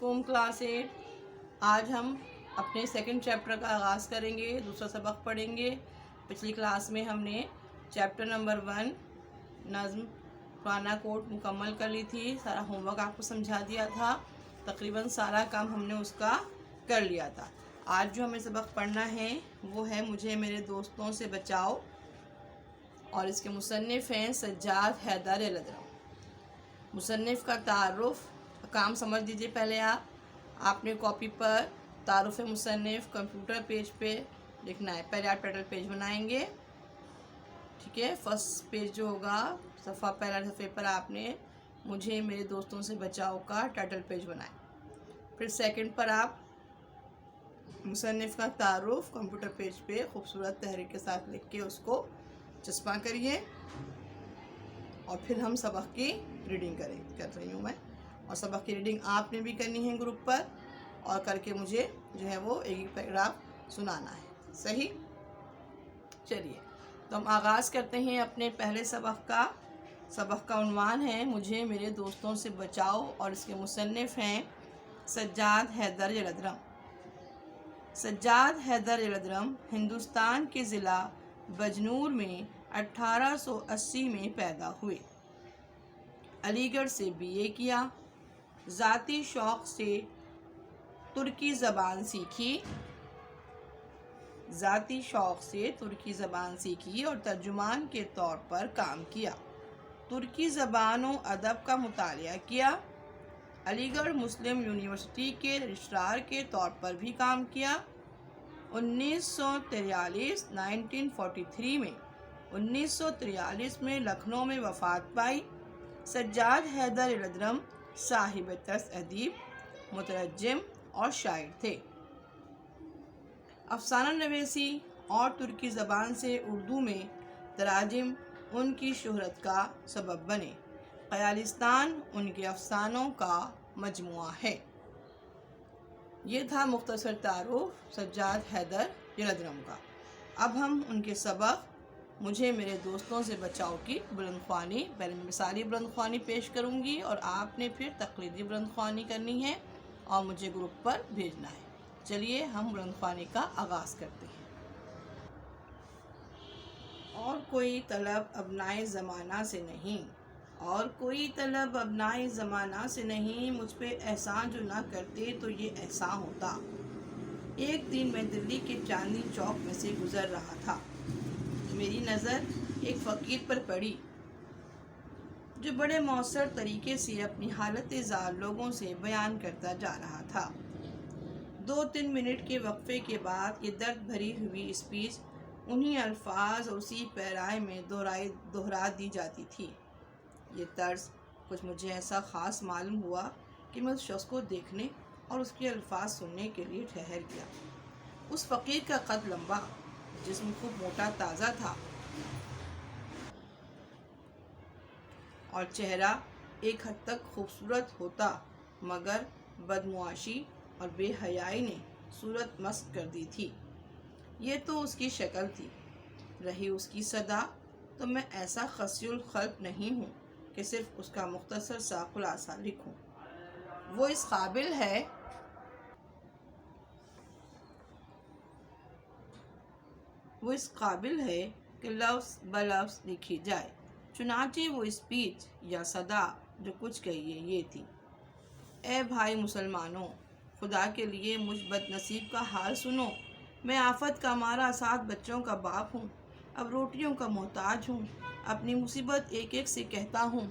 علیکم کلاس 8۔ آج ہم اپنے سیکنڈ چیپٹر کا آغاز کریں گے، دوسرا سبق پڑھیں گے۔ پچھلی کلاس میں ہم نے چیپٹر نمبر 1 نظم پرانا کوٹ مکمل کر لی تھی، سارا ہوم ورک آپ کو سمجھا دیا تھا، تقریباً سارا کام ہم نے اس کا کر لیا تھا۔ آج جو ہمیں سبق پڑھنا ہے وہ ہے مجھے میرے دوستوں سے بچاؤ، اور اس کے مصنف ہیں سجاد حیدر الادرم۔ مصنف کا تعارف، کام سمجھ دیجئے پہلے آپ نے کاپی پر تعارف مصنف کمپیوٹر پیج پہ لکھنا ہے۔ پہلے آپ ٹائٹل پیج بنائیں گے، ٹھیک ہے۔ فرسٹ پیج جو ہوگا صفحہ، پہلا صفحے پر آپ نے مجھے میرے دوستوں سے بچاؤ کا ٹائٹل پیج بنائیں۔ پھر سیکنڈ پر آپ مصنف کا تعارف کمپیوٹر پیج پہ خوبصورت تحریر کے ساتھ لکھ کے اس کو چسپاں کریے، اور پھر ہم سبق کی ریڈنگ کر رہی ہوں میں، اور سبق کی ریڈنگ آپ نے بھی کرنی ہے گروپ پر، اور کر کے مجھے جو ہے وہ ایک ایک پیراگراف سنانا ہے، صحیح؟ چلیے تو ہم آغاز کرتے ہیں اپنے پہلے سبق کا۔ سبق کا عنوان ہے مجھے میرے دوستوں سے بچاؤ، اور اس کے مصنف ہیں سجاد حیدر الادرم۔ سجاد حیدر الادرم ہندوستان کے ضلع بجنور میں 1880 میں پیدا ہوئے۔ علی گڑھ سے BA کیا۔ ذاتی شوق سے ترکی زبان سیکھی اور ترجمان کے طور پر کام کیا۔ ترکی زبان و ادب کا مطالعہ کیا۔ علی گڑھ مسلم یونیورسٹی کے رجسٹرار کے طور پر بھی کام کیا۔ 1943 میں لکھنؤ میں وفات پائی۔ سجاد حیدر الادرم صاحب طرز ادیب، مترجم اور شاعر تھے۔ افسانہ نویسی اور ترکی زبان سے اردو میں تراجم ان کی شہرت کا سبب بنے۔ خیالستان ان کے افسانوں کا مجموعہ ہے۔ یہ تھا مختصر تعارف سجاد حیدر الادرم کا۔ اب ہم ان کے سبق مجھے میرے دوستوں سے بچاؤ کی بلند خوانی، پہلے میں مثالی بلند خوانی پیش کروں گی اور آپ نے پھر تقلیدی بلند خوانی کرنی ہے اور مجھے گروپ پر بھیجنا ہے۔ چلیے ہم بلند خوانی کا آغاز کرتے ہیں۔ اور کوئی طلب ابنائے زمانہ سے نہیں، اور کوئی طلب ابنائے زمانہ سے نہیں، مجھ پہ احسان جو نہ کرتے تو یہ احسان ہوتا۔ ایک دن میں دلی کے چاندنی چوک میں سے گزر رہا تھا، میری نظر ایک فقیر پر پڑی جو بڑے مؤثر طریقے سے اپنی حالت زار لوگوں سے بیان کرتا جا رہا تھا۔ 2-3 منٹ کے وقفے کے بعد یہ درد بھری ہوئی اسپیچ انہی الفاظ اور اسی پیرائے میں دہرا دی جاتی تھی۔ یہ طرز کچھ مجھے ایسا خاص معلوم ہوا کہ میں اس شخص کو دیکھنے اور اس کے الفاظ سننے کے لیے ٹھہر گیا۔ اس فقیر کا قد لمبا، جسم خوب موٹا تازہ تھا، اور چہرہ ایک حد تک خوبصورت ہوتا، مگر بدمعاشی اور بے حیائی نے صورت مست کر دی تھی۔ یہ تو اس کی شکل تھی، رہی اس کی صدا تو میں ایسا خسی الخلق نہیں ہوں کہ صرف اس کا مختصر سا خلاصہ لکھوں۔ وہ اس قابل ہے کہ لفظ بلفظ لکھی جائے۔ چنانچہ وہ اسپیچ یا صدا جو کچھ کہیے یہ تھی: اے بھائی مسلمانوں، خدا کے لیے مجھ بد نصیب کا حال سنو۔ میں آفت کا مارا 7 بچوں کا باپ ہوں، اب روٹیوں کا محتاج ہوں، اپنی مصیبت ایک ایک سے کہتا ہوں۔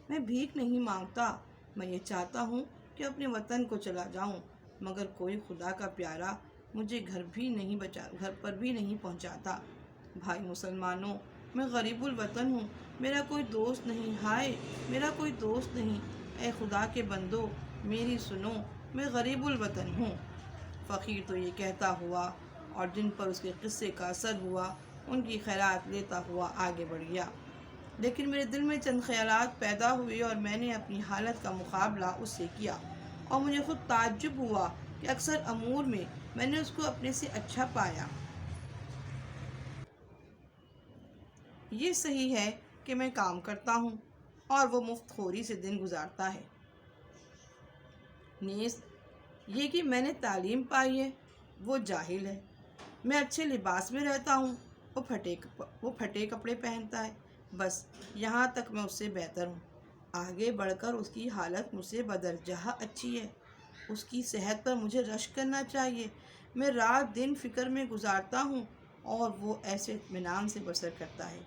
میں بھیک نہیں مانگتا، میں یہ چاہتا ہوں کہ اپنے وطن کو چلا جاؤں، مگر کوئی خدا کا پیارا مجھے گھر پر بھی نہیں پہنچاتا۔ بھائی مسلمانوں، میں غریب الوطن ہوں، میرا کوئی دوست نہیں، ہائے میرا کوئی دوست نہیں، اے خدا کے بندو میری سنو، میں غریب الوطن ہوں۔ فقیر تو یہ کہتا ہوا اور جن پر اس کے قصے کا اثر ہوا ان کی خیرات لیتا ہوا آگے بڑھ گیا، لیکن میرے دل میں چند خیالات پیدا ہوئے اور میں نے اپنی حالت کا مقابلہ اس سے کیا، اور مجھے خود تعجب ہوا کہ اکثر امور میں نے اس کو اپنے سے اچھا پایا۔ یہ صحیح ہے کہ میں کام کرتا ہوں، اور وہ مفت خوری سے دن گزارتا ہے۔ نیز یہ کہ میں نے تعلیم پائی ہے، وہ جاہل ہے۔ میں اچھے لباس میں رہتا ہوں، وہ پھٹے کپڑے پہنتا ہے۔ بس یہاں تک میں اس سے بہتر ہوں۔ آگے بڑھ کر اس کی حالت مجھ سے بدرجہ اچھی ہے۔ اس کی صحت پر مجھے رشک کرنا چاہیے۔ میں رات دن فکر میں گزارتا ہوں اور وہ ایسے اطمینان سے بسر کرتا ہے۔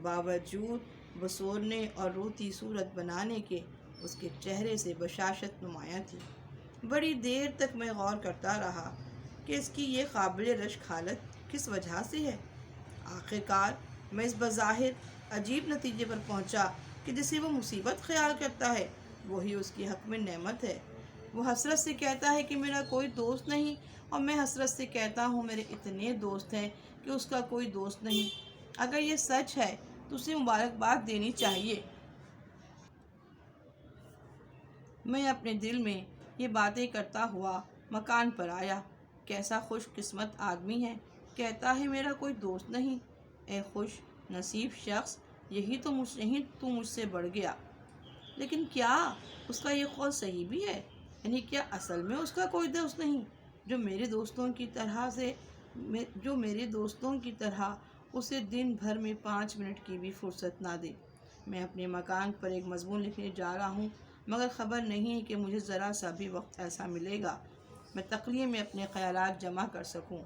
باوجود بسورنے اور روتی صورت بنانے کے اس کے چہرے سے بشاشت نمایاں تھی۔ بڑی دیر تک میں غور کرتا رہا کہ اس کی یہ قابل رشک حالت کس وجہ سے ہے۔ آخر کار میں اس بظاہر عجیب نتیجے پر پہنچا کہ جسے وہ مصیبت خیال کرتا ہے وہی اس کی حق میں نعمت ہے۔ وہ حسرت سے کہتا ہے کہ میرا کوئی دوست نہیں، اور میں حسرت سے کہتا ہوں میرے اتنے دوست ہیں کہ اس کا کوئی دوست نہیں۔ اگر یہ سچ ہے تو اسے مبارکباد دینی چاہیے۔ میں اپنے دل میں یہ باتیں کرتا ہوا مکان پر آیا۔ کیسا خوش قسمت آدمی ہے، کہتا ہے میرا کوئی دوست نہیں۔ اے خوش نصیب شخص، یہی تو مجھ سے بڑھ گیا۔ لیکن کیا اس کا یہ قول صحیح بھی ہے؟ یعنی کیا اصل میں اس کا کوئی دوست نہیں جو میرے دوستوں کی طرح اسے دن بھر میں 5 منٹ کی بھی فرصت نہ دے؟ میں اپنے مکان پر ایک مضمون لکھنے جا رہا ہوں، مگر خبر نہیں کہ مجھے ذرا سا بھی وقت ایسا ملے گا میں تقلیے میں اپنے خیالات جمع کر سکوں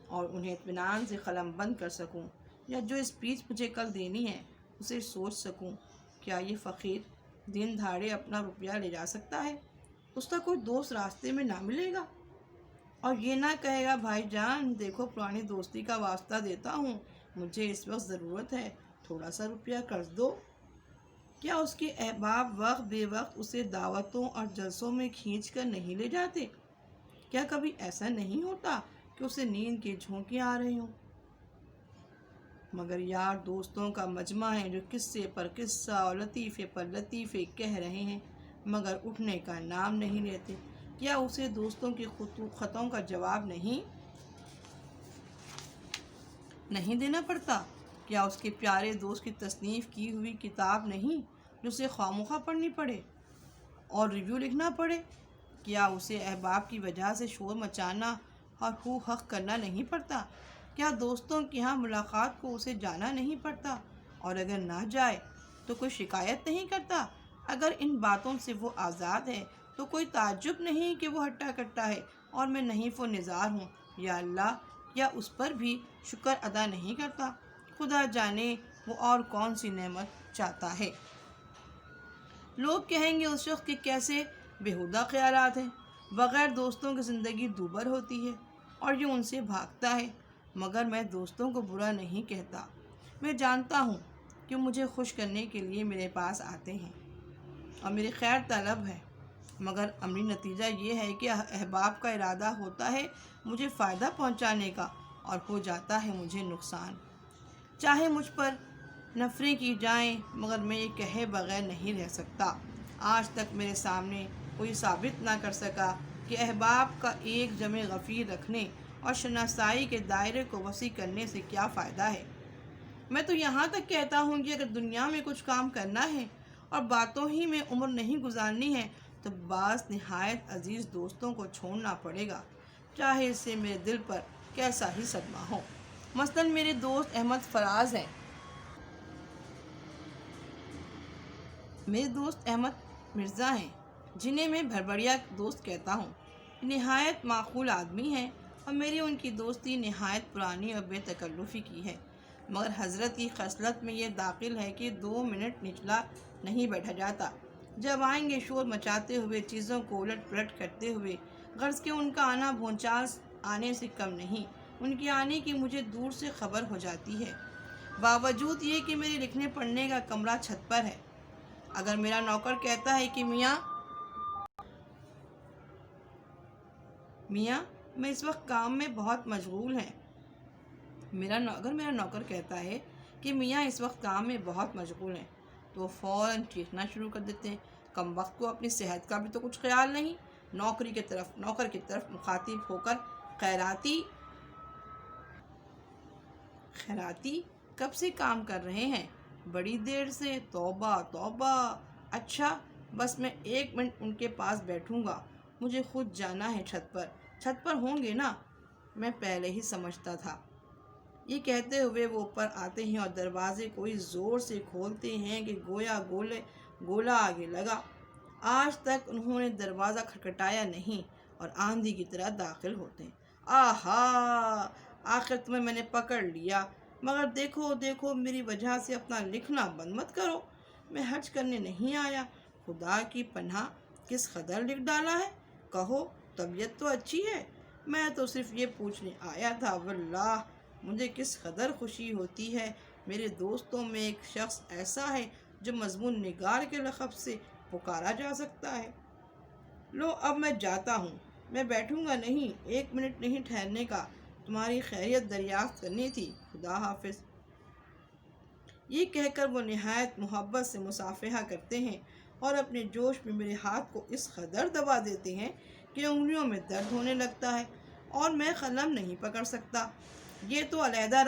اور انہیں اطمینان سے قلم بند کر سکوں، یا جو اسپیچ مجھے کل دینی ہے اسے سوچ سکوں۔ کیا یہ فقیر دن دھاڑے اپنا روپیہ لے جا سکتا ہے؟ اس کا کوئی دوست راستے میں نہ ملے گا اور یہ نہ کہے گا بھائی جان دیکھو پرانی دوستی کا واسطہ دیتا ہوں، مجھے اس وقت ضرورت ہے، تھوڑا سا روپیہ قرض دو؟ کیا اس کے احباب وقت بے وقت اسے دعوتوں اور جلسوں میں کھینچ کر نہیں لے جاتے؟ کیا کبھی ایسا نہیں ہوتا کہ اسے نیند کے جھونکے آ رہے ہوں؟ مگر یار دوستوں کا مجمع ہے جو قصے پر قصہ اور لطیفے پر لطیفے کہہ رہے ہیں مگر اٹھنے کا نام نہیں لیتے۔ کیا اسے دوستوں کے خطوں کا جواب نہیں دینا پڑتا؟ کیا اس کے پیارے دوست کی تصنیف کی ہوئی کتاب نہیں جو اسے خوامخواہ پڑھنی پڑے اور ریویو لکھنا پڑے؟ کیا اسے احباب کی وجہ سے شور مچانا اور ہو حق کرنا نہیں پڑتا؟ کیا دوستوں کے ہاں ملاقات کو اسے جانا نہیں پڑتا، اور اگر نہ جائے تو کوئی شکایت نہیں کرتا؟ اگر ان باتوں سے وہ آزاد ہے تو کوئی تعجب نہیں کہ وہ ہٹا کٹا ہے اور میں نحیف و نزار ہوں۔ یا اللہ، یا اس پر بھی شکر ادا نہیں کرتا؟ خدا جانے وہ اور کون سی نعمت چاہتا ہے۔ لوگ کہیں گے اس شخص کے کیسے بیہودہ خیالات ہیں، بغیر دوستوں کی زندگی دوبر ہوتی ہے اور یہ ان سے بھاگتا ہے۔ مگر میں دوستوں کو برا نہیں کہتا، میں جانتا ہوں کہ مجھے خوش کرنے کے لیے میرے پاس آتے ہیں اور میری خیر طلب ہے، مگر عملی نتیجہ یہ ہے کہ احباب کا ارادہ ہوتا ہے مجھے فائدہ پہنچانے کا اور ہو جاتا ہے مجھے نقصان۔ چاہے مجھ پر نفریں کی جائیں مگر میں یہ کہے بغیر نہیں رہ سکتا۔ آج تک میرے سامنے کوئی ثابت نہ کر سکا کہ احباب کا ایک جمع غفیر رکھنے اور شناسائی کے دائرے کو وسیع کرنے سے کیا فائدہ ہے۔ میں تو یہاں تک کہتا ہوں کہ اگر دنیا میں کچھ کام کرنا ہے اور باتوں ہی میں عمر نہیں گزارنی ہے تو بعض نہایت عزیز دوستوں کو چھوڑنا پڑے گا، چاہے اس سے میرے دل پر کیسا ہی صدمہ ہو۔ مثلاً میرے دوست احمد فراز ہیں۔ میرے دوست احمد مرزا ہیں جنہیں میں بھربھڑیا دوست کہتا ہوں، نہایت معقول آدمی ہیں اور میری ان کی دوستی نہایت پرانی اور بے تکلفی کی ہے، مگر حضرت کی خصلت میں یہ داخل ہے کہ 2 منٹ نچلا نہیں بیٹھا جاتا۔ جب آئیں گے شور مچاتے ہوئے، چیزوں کو الٹ پلٹ کرتے ہوئے، غرض کہ ان کا آنا بھونچال آنے سے کم نہیں، ان کے آنے کی مجھے دور سے خبر ہو جاتی ہے، باوجود یہ کہ میرے لکھنے پڑھنے کا کمرہ چھت پر ہے۔ اگر میرا نوکر کہتا ہے کہ میاں میں اس وقت کام میں بہت مشغول ہیں، اگر میرا نوکر کہتا ہے کہ میاں اس وقت کام میں بہت مشغول ہیں تو وہ فوراً چیخنا شروع کر دیتے ہیں، کم وقت کو اپنی صحت کا بھی تو کچھ خیال نہیں۔ نوکر کی طرف مخاطب ہو کر خیراتی کب سے کام کر رہے ہیں؟ بڑی دیر سے؟ توبہ توبہ۔ اچھا بس میں 1 منٹ ان کے پاس بیٹھوں گا، مجھے خود جانا ہے چھت پر۔ چھت پر ہوں گے نا؟ میں پہلے ہی سمجھتا تھا۔ یہ کہتے ہوئے وہ اوپر آتے ہیں اور دروازے کو اس زور سے کھولتے ہیں کہ گویا گولا آگے لگا۔ آج تک انہوں نے دروازہ کھٹکھٹایا نہیں اور آندھی کی طرح داخل ہوتے ہیں۔ آہا، آخر تمہیں میں نے پکڑ لیا، مگر دیکھو میری وجہ سے اپنا لکھنا بند مت کرو۔ میں حج کرنے نہیں آیا۔ خدا کی پناہ کس قدر لکھ ڈالا ہے؟ کہو، طبیعت تو اچھی ہے؟ میں تو صرف یہ پوچھنے آیا تھا۔ واللہ مجھے کس قدر خوشی ہوتی ہے، میرے دوستوں میں ایک شخص ایسا ہے جو مضمون نگار کے لقب سے پکارا جا سکتا ہے۔ لو اب میں جاتا ہوں، میں بیٹھوں گا نہیں، 1 منٹ نہیں ٹھہرنے کا، تمہاری خیریت دریافت کرنی تھی۔ خدا حافظ۔ یہ کہہ کر وہ نہایت محبت سے مصافحہ کرتے ہیں اور اپنے جوش میں میرے ہاتھ کو اس قدر دبا دیتے ہیں کہ انگلیوں میں درد ہونے لگتا ہے اور میں قلم نہیں پکڑ سکتا۔ یہ تو علیحدہ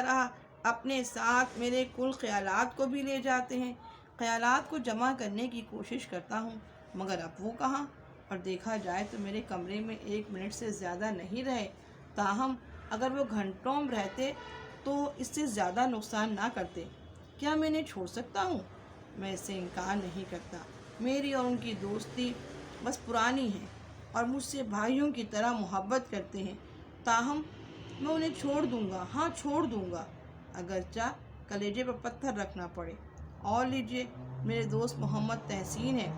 رہا، اپنے ساتھ میرے کل خیالات کو بھی لے جاتے ہیں۔ خیالات کو جمع کرنے کی کوشش کرتا ہوں، مگر اب وہ کہاں؟ اور دیکھا جائے تو میرے کمرے میں 1 منٹ سے زیادہ نہیں رہے۔ تاہم اگر وہ گھنٹوں رہتے تو اس سے زیادہ نقصان نہ کرتے۔ کیا میں انہیں چھوڑ سکتا ہوں؟ میں اس سے انکار نہیں کرتا۔ میری اور ان کی دوستی بس پرانی ہے اور مجھ سے بھائیوں کی طرح محبت کرتے ہیں۔ تاہم میں انہیں چھوڑ دوں گا، ہاں چھوڑ دوں گا، اگرچہ کلیجے پر پتھر رکھنا پڑے۔ اور لیجئے، میرے دوست محمد تحسین ہیں۔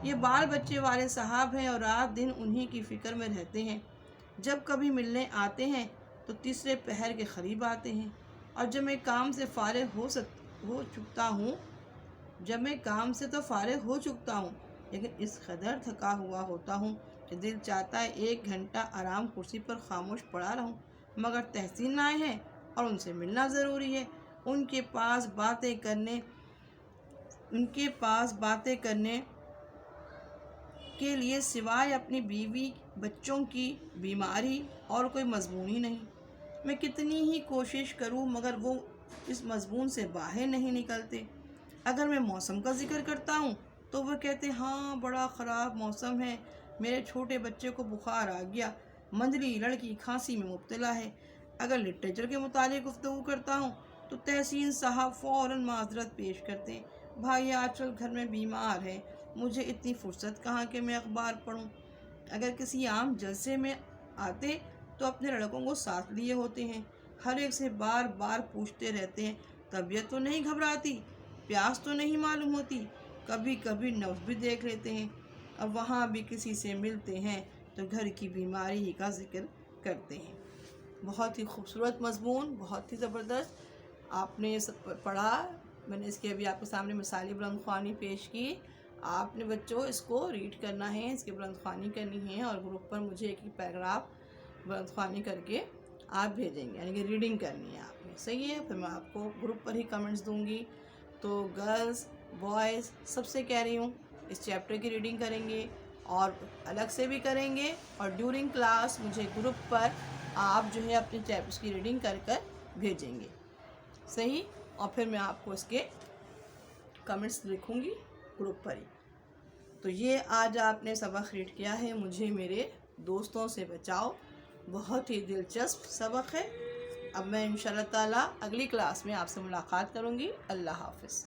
یہ بال بچے والے صاحب ہیں اور رات دن انہی کی فکر میں رہتے ہیں۔ جب کبھی ملنے آتے ہیں تو تیسرے پہر کے قریب آتے ہیں، اور جب میں کام سے فارغ ہو چکتا ہوں لیکن اس قدر تھکا ہوا ہوتا ہوں کہ دل چاہتا ہے 1 گھنٹہ آرام کرسی پر خاموش پڑا رہوں، مگر تحسین آئے ہیں اور ان سے ملنا ضروری ہے۔ ان کے پاس باتیں کرنے کے لیے سوائے اپنی بیوی بچوں کی بیماری اور کوئی مضمون ہی نہیں۔ میں کتنی ہی کوشش کروں مگر وہ اس مضمون سے باہر نہیں نکلتے۔ اگر میں موسم کا ذکر کرتا ہوں تو وہ کہتے ہیں ہاں بڑا خراب موسم ہے، میرے چھوٹے بچے کو بخار آ گیا، منجلی لڑکی کھانسی میں مبتلا ہے۔ اگر لٹریچر کے متعلق گفتگو کرتا ہوں تو تحسین صاحب فوراً معذرت پیش کرتے ہیں، بھائی آج کل گھر میں بیمار ہے، مجھے اتنی فرصت کہاں کہ میں اخبار پڑھوں۔ اگر کسی عام جلسے میں آتے تو اپنے لڑکوں کو ساتھ لیے ہوتے ہیں، ہر ایک سے بار بار پوچھتے رہتے ہیں طبیعت تو نہیں گھبراتی، پیاس تو نہیں معلوم ہوتی، کبھی کبھی نبض بھی دیکھ لیتے ہیں۔ اب وہاں بھی کسی سے ملتے ہیں تو گھر کی بیماری ہی کا ذکر کرتے ہیں۔ بہت ہی خوبصورت مضمون، بہت ہی زبردست آپ نے پڑھا۔ میں نے اس کے ابھی آپ کے سامنے مثالی بلند خوانی پیش کی۔ آپ نے بچوں اس کو ریڈ کرنا ہے، اس کی بلند خوانی کرنی ہے اور گروپ پر مجھے ایک پیراگراف بلند خوانی کر کے آپ بھیجیں گے، یعنی کہ ریڈنگ کرنی ہے آپ نے، صحیح ہے؟ پھر میں آپ کو گروپ پر ہی کمنٹس دوں گی۔ تو گرلز بوائز سب سے کہہ رہی ہوں اس چیپٹر کی ریڈنگ کریں گے اور الگ سے بھی کریں گے، اور ڈیورنگ کلاس مجھے گروپ پر آپ جو ہے اپنے چیپٹرس کی ریڈنگ کر بھیجیں گے، صحیح؟ اور پھر میں آپ کو اس کے کمنٹس لکھوں گی گروپ پر ہی۔ تو یہ آج آپ نے سبق ریڈ کیا ہے مجھے میرے دوستوں سے بچاؤ، بہت ہی دلچسپ سبق ہے۔ اب میں انشاءاللہ تعالیٰ اگلی کلاس میں آپ سے ملاقات کروں گی۔ اللہ حافظ۔